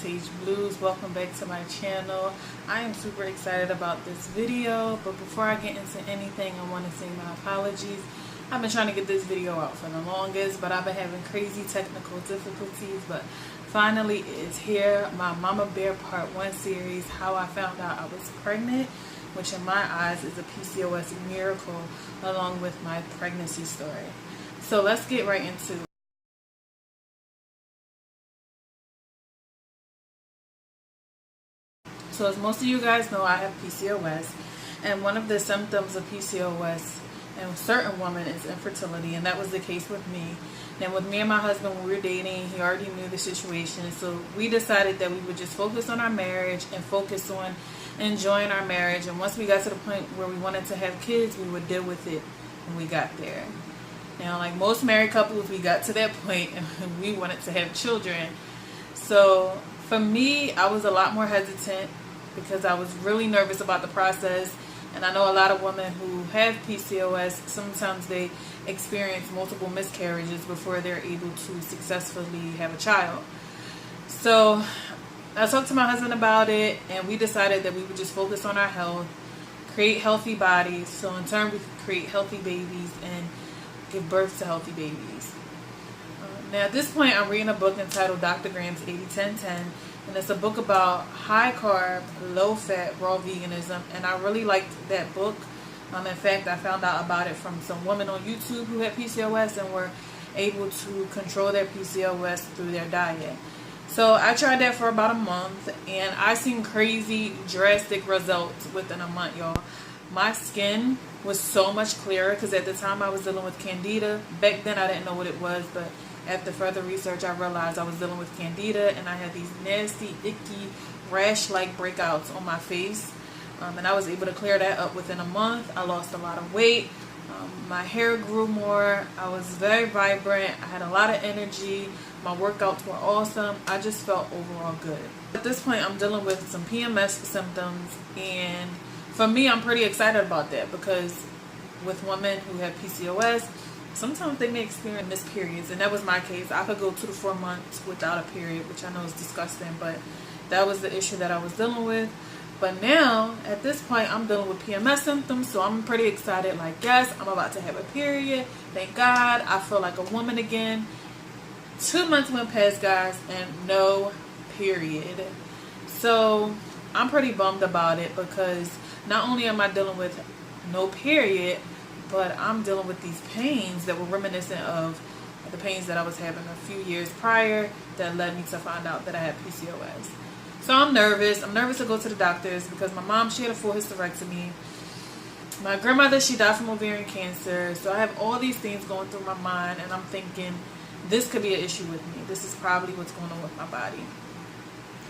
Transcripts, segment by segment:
Vintage Blues. Welcome back to my channel. I am super excited about this video, but before I get into anything, I want to say my apologies. I've been trying to get this video out for the longest, but I've been having crazy technical difficulties, but finally it's here. My Mama Bear Part 1 series, how I found out I was pregnant, which in my eyes is a PCOS miracle, along with my pregnancy story. So let's get right into it. So as most of you guys know, I have PCOS, and one of the symptoms of PCOS in certain women is infertility, and that was the case with me. And with me and my husband, when we were dating, he already knew the situation, so we decided that we would just focus on our marriage and focus on enjoying our marriage. And once we got to the point where we wanted to have kids, we would deal with it when we got there. Now, like most married couples, we got to that point and we wanted to have children. So for me, I was a lot more hesitant because I was really nervous about the process. And I know a lot of women who have PCOS, sometimes they experience multiple miscarriages before they're able to successfully have a child. So I talked to my husband about it, and we decided that we would just focus on our health, create healthy bodies, so in turn we could create healthy babies and give birth to healthy babies. Now at this point, I'm reading a book entitled Dr. Graham's 80-10-10, and it's a book about high carb, low fat, raw veganism, and I really liked that book. In fact, I found out about it from some women on YouTube who had PCOS and were able to control their PCOS through their diet. So I tried that for about a month, and I seen crazy, drastic results within a month, y'all. My skin was so much clearer because at the time I was dealing with candida. Back then I didn't know what it was, but after further research I realized I was dealing with candida, and I had these nasty, icky, rash-like breakouts on my face. And I was able to clear that up within a month. I lost a lot of weight. My hair grew more. I was very vibrant. I had a lot of energy. My workouts were awesome. I just felt overall good. At this point, I'm dealing with some PMS symptoms, and for me, I'm pretty excited about that because with women who have PCOS, sometimes they may experience missed periods, and that was my case. I could go 2 to 4 months without a period, which I know is disgusting, but that was the issue that I was dealing with. But now, at this point, I'm dealing with PMS symptoms, so I'm pretty excited. Like, yes, I'm about to have a period. Thank God. I feel like a woman again. 2 months went past, guys, and no period. So I'm pretty bummed about it because not only am I dealing with no period, but I'm dealing with these pains that were reminiscent of the pains that I was having a few years prior that led me to find out that I had PCOS. So I'm nervous. I'm nervous to go to the doctors because my mom, she had a full hysterectomy. My grandmother, she died from ovarian cancer. So I have all these things going through my mind, and I'm thinking this could be an issue with me. This is probably what's going on with my body.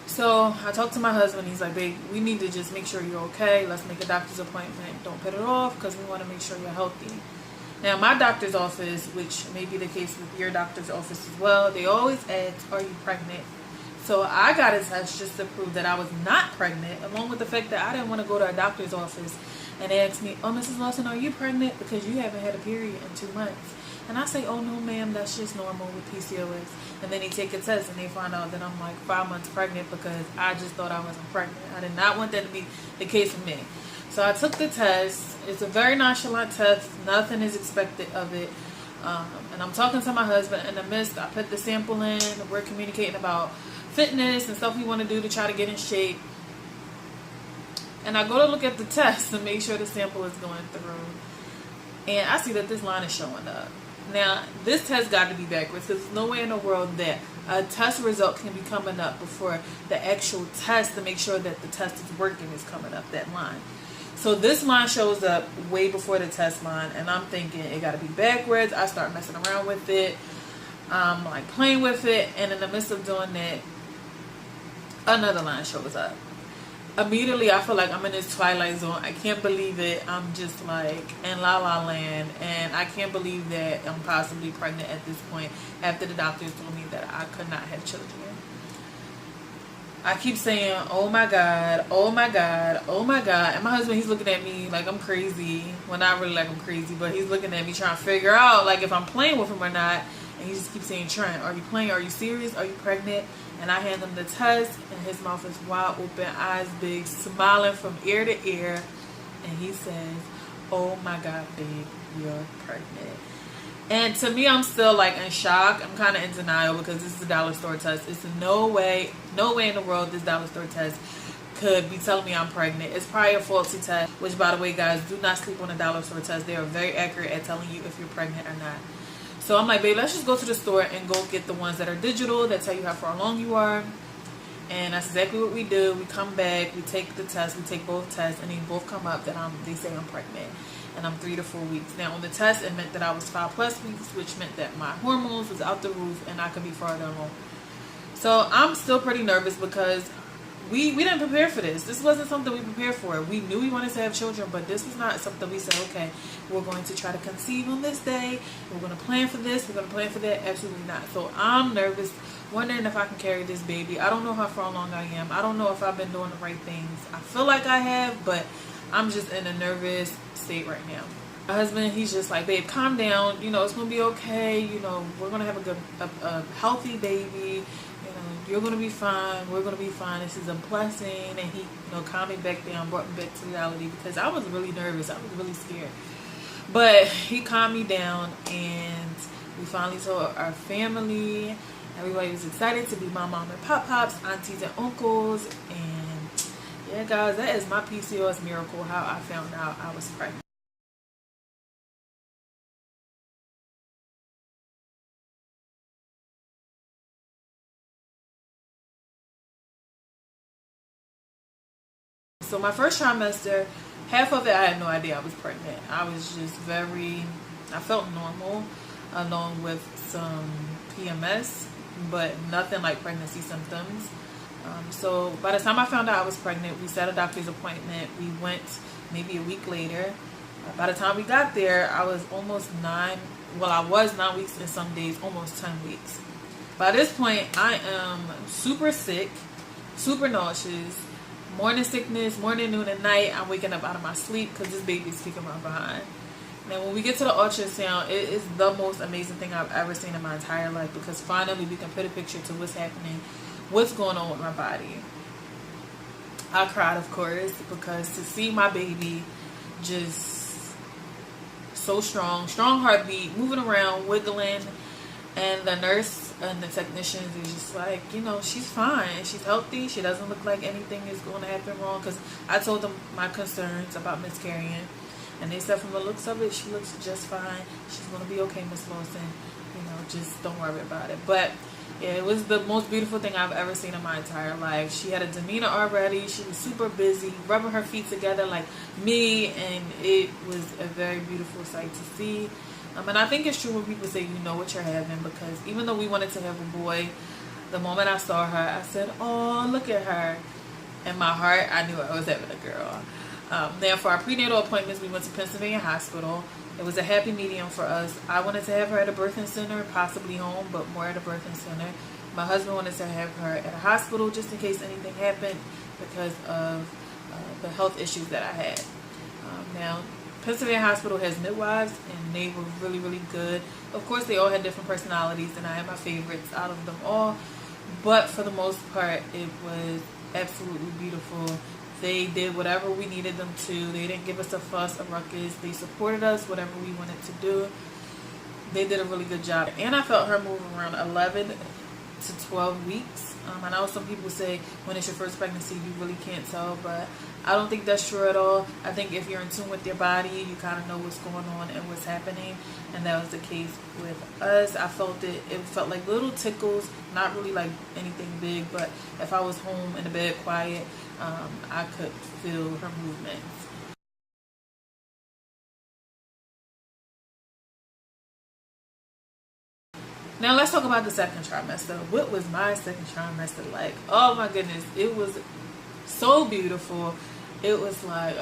So I talked to my husband. He's like, babe, we need to just make sure you're okay. Let's make a doctor's appointment. Don't put it off because we want to make sure you're healthy. Now, my doctor's office, which may be the case with your doctor's office as well, they always ask, are you pregnant? So I got a test just to prove that I was not pregnant, along with the fact that I didn't want to go to a doctor's office and they asked me, oh, Mrs. Lawson, are you pregnant? Because you haven't had a period in 2 months. And I say, oh, no, ma'am, that's just normal with PCOS. And then they take a test and they find out that I'm like 5 months pregnant because I just thought I wasn't pregnant. I did not want that to be the case for me. So I took the test. It's a very nonchalant test. Nothing is expected of it. And I'm talking to my husband in the midst. I put the sample in. We're communicating about fitness and stuff we want to do to try to get in shape. And I go to look at the test to make sure the sample is going through. And I see that this line is showing up. Now, this test got to be backwards because there's no way in the world that a test result can be coming up before the actual test to make sure that the test is working is coming up, that line. So this line shows up way before the test line, and I'm thinking it got to be backwards. I start messing around with it. I'm like playing with it, and in the midst of doing that, another line shows up. Immediately, I feel like I'm in this twilight zone. I can't believe it. I'm just like in la la land, and I can't believe that I'm possibly pregnant at this point after the doctors told me that I could not have children. I keep saying, oh my God, oh my God, oh my God. And my husband, he's looking at me like I'm crazy. Well, not really like I'm crazy, but he's looking at me trying to figure out like if I'm playing with him or not. And he just keeps saying, Trent, are you playing? Are you serious? Are you pregnant? And I hand him the test, and his mouth is wide open, eyes big, smiling from ear to ear. And he says, "Oh my God, babe, you're pregnant." And to me, I'm still like in shock. I'm kind of in denial because this is a dollar store test. It's no way in the world this dollar store test could be telling me I'm pregnant. It's probably a faulty test, which, by the way, guys, do not sleep on a dollar store test. They are very accurate at telling you if you're pregnant or not. So I'm like, babe, let's just go to the store and go get the ones that are digital that tell you how far along you are. And that's exactly what we do. We come back, we take the test, we take both tests, and they both come up that they say I'm pregnant. And I'm 3 to 4 weeks. Now, on the test, it meant that I was 5+ weeks, which meant that my hormones was out the roof and I could be farther along. So I'm still pretty nervous because we didn't prepare for this. This wasn't something we prepared for. We knew we wanted to have children, but this was not something we said, okay, we're going to try to conceive on this day. We're going to plan for this. We're going to plan for that. Absolutely not. So I'm nervous, wondering if I can carry this baby. I don't know how far along I am. I don't know if I've been doing the right things. I feel like I have, but I'm just in a nervous state right now. My husband, he's just like, babe, calm down. You know, it's going to be okay. You know, we're going to have a healthy baby. You're going to be fine. We're going to be fine. This is a blessing. And he, calmed me back down, brought me back to reality because I was really nervous. I was really scared. But he calmed me down, and we finally told our family. Everybody was excited to be my mom and pop-pops, aunties and uncles. And yeah, guys, that is my PCOS miracle, how I found out I was pregnant. So my first trimester, half of it I had no idea I was pregnant. I was just I felt normal along with some PMS, but nothing like pregnancy symptoms. So by the time I found out I was pregnant, we set a doctor's appointment. We went maybe a week later. By the time we got there, I was almost 9. Well, I was 9 weeks in some days, almost 10 weeks. By this point, I am super sick, super nauseous. Morning sickness, morning, noon, and night. I'm waking up out of my sleep because this baby's kicking my behind. Now, when we get to the ultrasound, it is the most amazing thing I've ever seen in my entire life because finally we can put a picture to what's happening, what's going on with my body. I cried, of course, because to see my baby just so strong heartbeat, moving around, wiggling, and the nurse and the technicians is just like, she's fine. She's healthy. She doesn't look like anything is going to happen wrong. Because I told them my concerns about miscarrying. And they said from the looks of it, she looks just fine. She's going to be okay, Miss Lawson. Just don't worry about it. But yeah, it was the most beautiful thing I've ever seen in my entire life. She had a demeanor already. She was super busy, rubbing her feet together like me. And it was a very beautiful sight to see. And I think it's true when people say you know what you're having, because even though we wanted to have a boy, the moment I saw her, I said, oh, look at her. In my heart, I knew I was having a girl. Now, for our prenatal appointments, we went to Pennsylvania Hospital. It was a happy medium for us. I wanted to have her at a birthing center, possibly home, but more at a birthing center. My husband wanted to have her at a hospital just in case anything happened because of the health issues that I had. Now, Pennsylvania Hospital has midwives, and they were really, really good. Of course, they all had different personalities, and I had my favorites out of them all. But for the most part, it was absolutely beautiful. They did whatever we needed them to. They didn't give us a fuss, a ruckus. They supported us, whatever we wanted to do. They did a really good job. And I felt her move around 11 to 12 weeks. I know some people say when it's your first pregnancy, you really can't tell, but I don't think that's true at all. I think if you're in tune with your body, you kind of know what's going on and what's happening, and that was the case with us. I felt it felt like little tickles, not really like anything big, but if I was home in the bed quiet, I could feel her movements. Now let's talk about the second trimester. What was my second trimester like? Oh my goodness, it was so beautiful. It was like,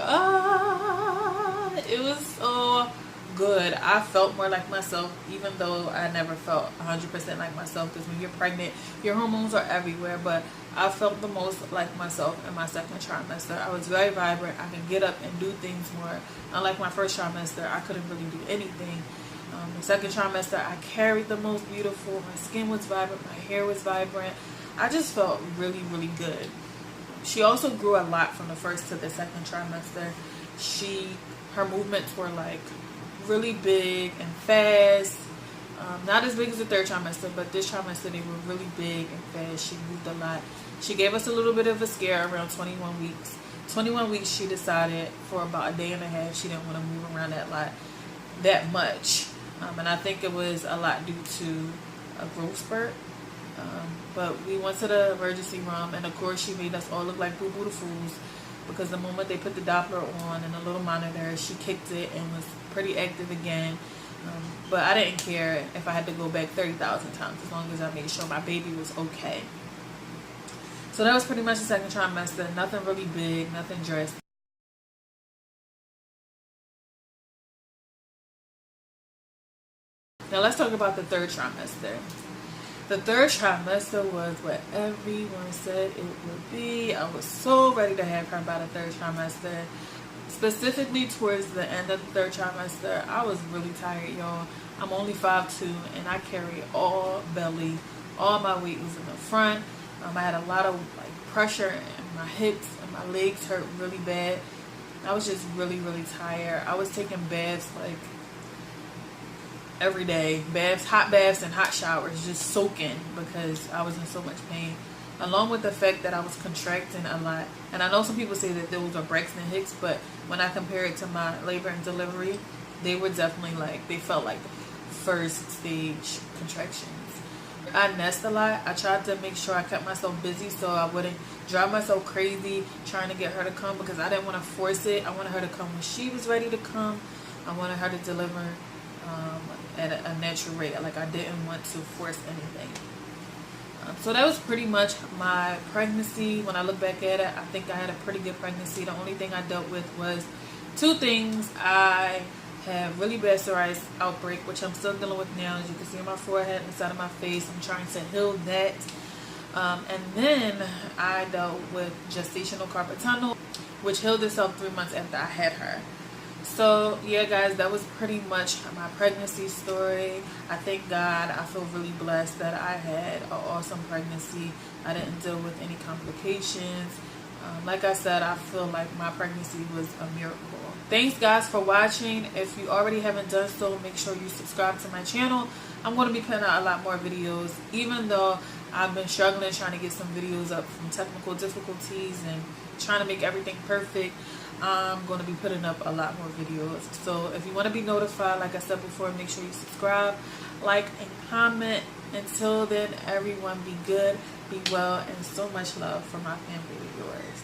it was so good. I felt more like myself, even though I never felt 100% like myself, because when you're pregnant, your hormones are everywhere, but I felt the most like myself in my second trimester. I was very vibrant. I could get up and do things more. Unlike my first trimester, I couldn't really do anything. The second trimester, I carried the most beautiful. My skin was vibrant. My hair was vibrant. I just felt really, really good. She also grew a lot from the first to the second trimester. Her movements were like really big and fast. Not as big as the third trimester, but this trimester they were really big and fast. She moved a lot. She gave us a little bit of a scare around 21 weeks. 21 weeks she decided for about a day and a half she didn't want to move around that much. And I think it was a lot due to a growth spurt. But we went to the emergency room, and of course she made us all look like boo-boo the fools, because the moment they put the Doppler on and the little monitor, she kicked it and was pretty active again. But I didn't care if I had to go back 30,000 times, as long as I made sure my baby was okay. So that was pretty much the second trimester. Nothing really big, nothing drastic. Now let's talk about the third trimester. The third trimester was what everyone said it would be. I was so ready to have her by the third trimester. Specifically towards the end of the third trimester, I was really tired, y'all. I'm only 5'2", and I carry all belly. All my weight was in the front. I had a lot of pressure in my hips, and my legs hurt really bad. I was just really, really tired. I was taking baths every day. Hot baths and hot showers, just soaking because I was in so much pain. Along with the fact that I was contracting a lot. And I know some people say that those are Braxton Hicks, but when I compare it to my labor and delivery, they were definitely they felt like first stage contractions. I nest a lot. I tried to make sure I kept myself busy so I wouldn't drive myself crazy trying to get her to come, because I didn't want to force it. I wanted her to come when she was ready to come. I wanted her to deliver at a natural rate. I didn't want to force anything. So that was pretty much my pregnancy. When I look back at it, I think I had a pretty good pregnancy. The only thing I dealt with was two things. I have really bad psoriasis outbreak, which I'm still dealing with now. As you can see on my forehead and the side of my face, I'm trying to heal that. And then I dealt with gestational carpal tunnel, which healed itself 3 months after I had her. So yeah, guys, that was pretty much my pregnancy story. I thank God. I feel really blessed that I had an awesome pregnancy. I didn't deal with any complications. Like I said, I feel like my pregnancy was a miracle. Thanks, guys, for watching. If you already haven't done so, make sure you subscribe to my channel. I'm going to be putting out a lot more videos, even though I've been struggling trying to get some videos up from technical difficulties and trying to make everything perfect. I'm going to be putting up a lot more videos. So if you want to be notified, like I said before, make sure you subscribe, like, and comment. Until then, everyone, be good, be well, and so much love from my family and yours.